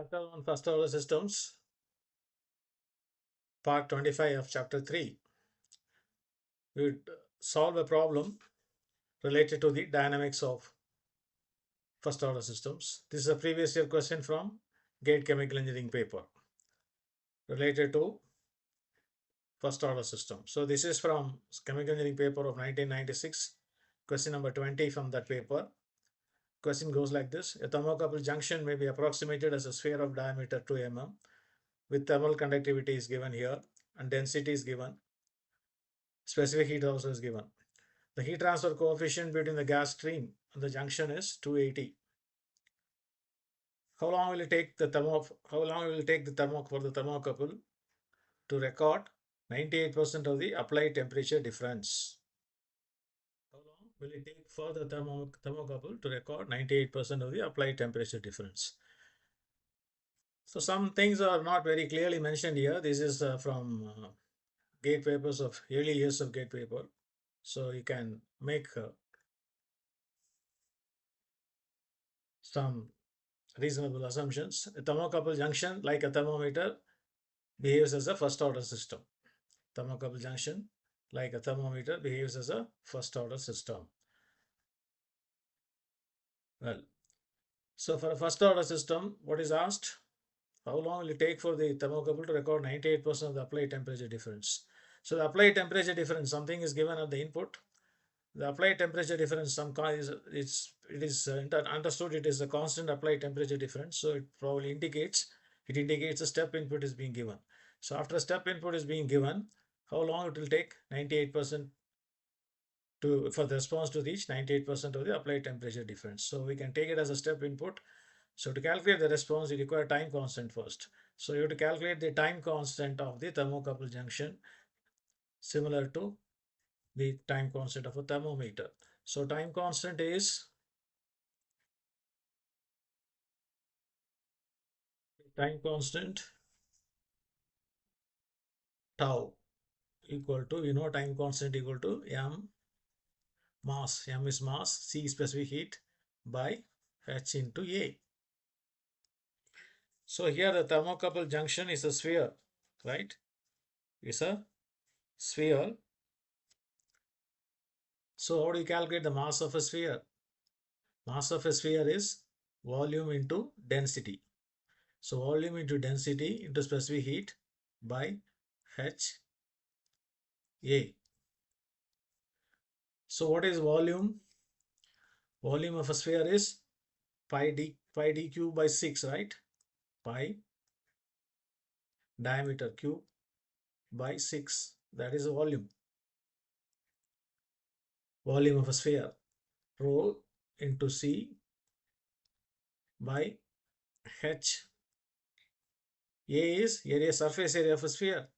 Chapter on first order systems, part 25 of chapter 3. We would solve a problem related to the dynamics of first order systems. This is a previous year question from GATE Chemical Engineering paper related to first order system. So this is from Chemical Engineering paper of 1996, question number 20 from that paper. Question goes like this: a thermocouple junction may be approximated as a sphere of diameter 2 mm with thermal conductivity is given here and density is given. Specific heat also is given. The heat transfer coefficient between the gas stream and the junction is 280. How long will it take the thermocouple to record 98% of the applied temperature difference? How long will it take for the thermocouple to record 98% of the applied temperature difference? So some things are not very clearly mentioned here. This is from GATE papers of early years of GATE paper. So you can make some reasonable assumptions. A thermocouple junction, like a thermometer, behaves as a first order system. Thermocouple junction, like a thermometer, behaves as a first order system. Well, so for a first order system, what is asked? How long will it take for the thermocouple to record 98% of the applied temperature difference? So the applied temperature difference, something is given at the input. The applied temperature difference, it is understood it is a constant applied temperature difference. So it probably indicates a step input is being given. So after a step input is being given, how long it will take 98% for the response to reach 98% of the applied temperature difference. So we can take it as a step input. So to calculate the response, you require time constant first. So you have to calculate the time constant of the thermocouple junction similar to the time constant of a thermometer. So time constant is tau equal to, time constant equal to m mass. M is mass, C specific heat by H into A. So here the thermocouple junction is a sphere, right? It's a sphere. So how do you calculate the mass of a sphere? Mass of a sphere is volume into density. So volume into density into specific heat by H A. So what is volume? Volume of a sphere is pi d cube by 6, right? Pi diameter cube by 6. That is the volume. Volume of a sphere. Rho into C by H. A is area, surface area of a sphere.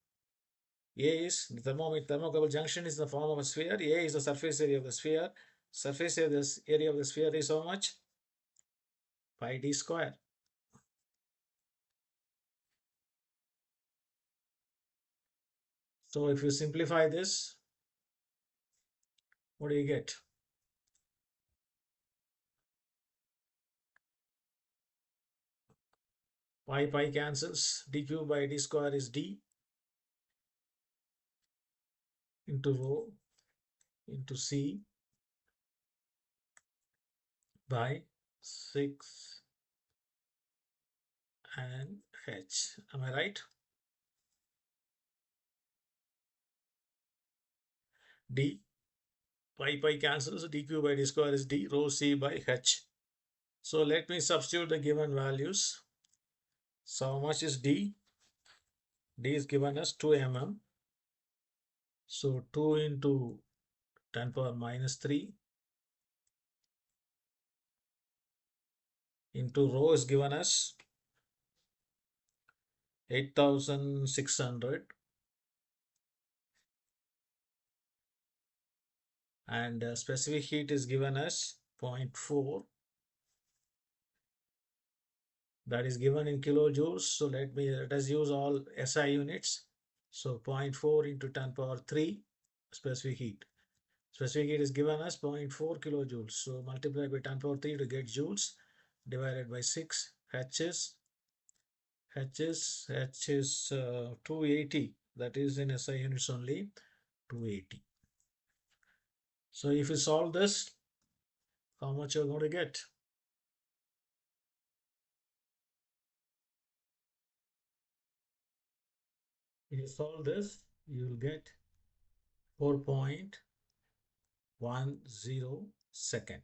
A is the thermocouple junction is the form of a sphere. A is the surface area of the sphere. Surface area of the sphere is how much? Pi d square. So if you simplify this, what do you get? Pi cancels. D cube by d square is d into rho into C by 6 and H. Am I right? D pi cancels. D cube by d square is d rho C by H. So let me substitute the given values. So how much is D? D is given as 2 mm. So 2 into 10 power minus 3 into rho is given as 8600, and specific heat is given as 0.4, that is given in kilojoules. So let us use all SI units. So 0.4 into 10 power 3 specific heat. Specific heat is given as 0.4 kilojoules. So multiply by 10 power 3 to get joules, divided by 6. H is H is 280. That is in SI units only, 280. So if you solve this, how much you're going to get? If you solve this, you will get 4.10 second.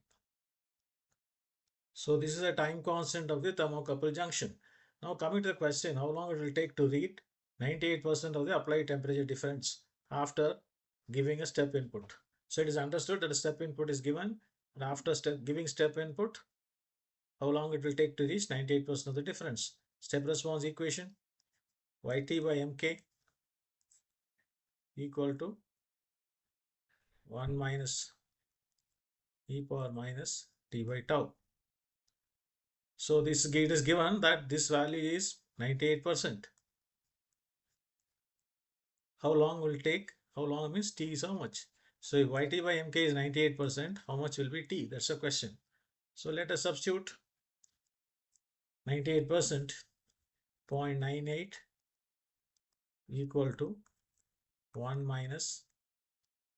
So this is a time constant of the thermocouple junction. Now coming to the question, how long it will take to read 98% of the applied temperature difference after giving a step input. So it is understood that a step input is given, and after giving step input, how long it will take to reach 98% of the difference. Step response equation, Yt by Mk equal to 1 minus e power minus t by tau. So this gate is given that this value is 98%. How long will it take? How long means t is how much? So if Yt by Mk is 98%, how much will be t? That's the question. So let us substitute 98%, 0.98 equal to 1 minus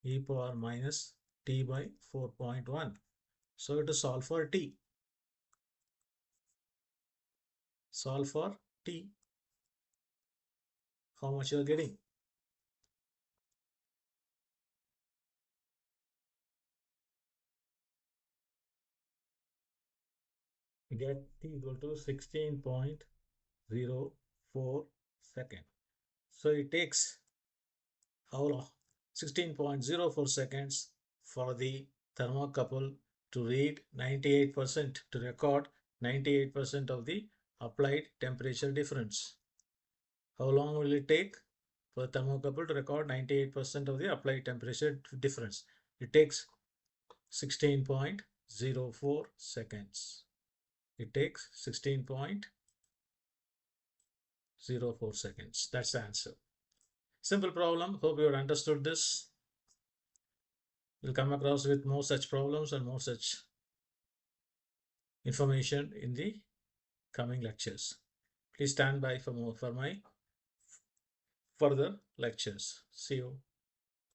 e power minus t by 4.1. So to solve for t. Solve for t. How much you are getting? Get t equal to 16.04 second. So it takes how long? 16.04 seconds for the thermocouple to read 98%, to record 98% of the applied temperature difference. How long will it take for the thermocouple to record 98% of the applied temperature difference? It takes 16.04 seconds. It takes 16.04 seconds. That's the answer. Simple problem. Hope you have understood this. We'll come across with more such problems and more such information in the coming lectures. Please stand by for my further lectures. See you.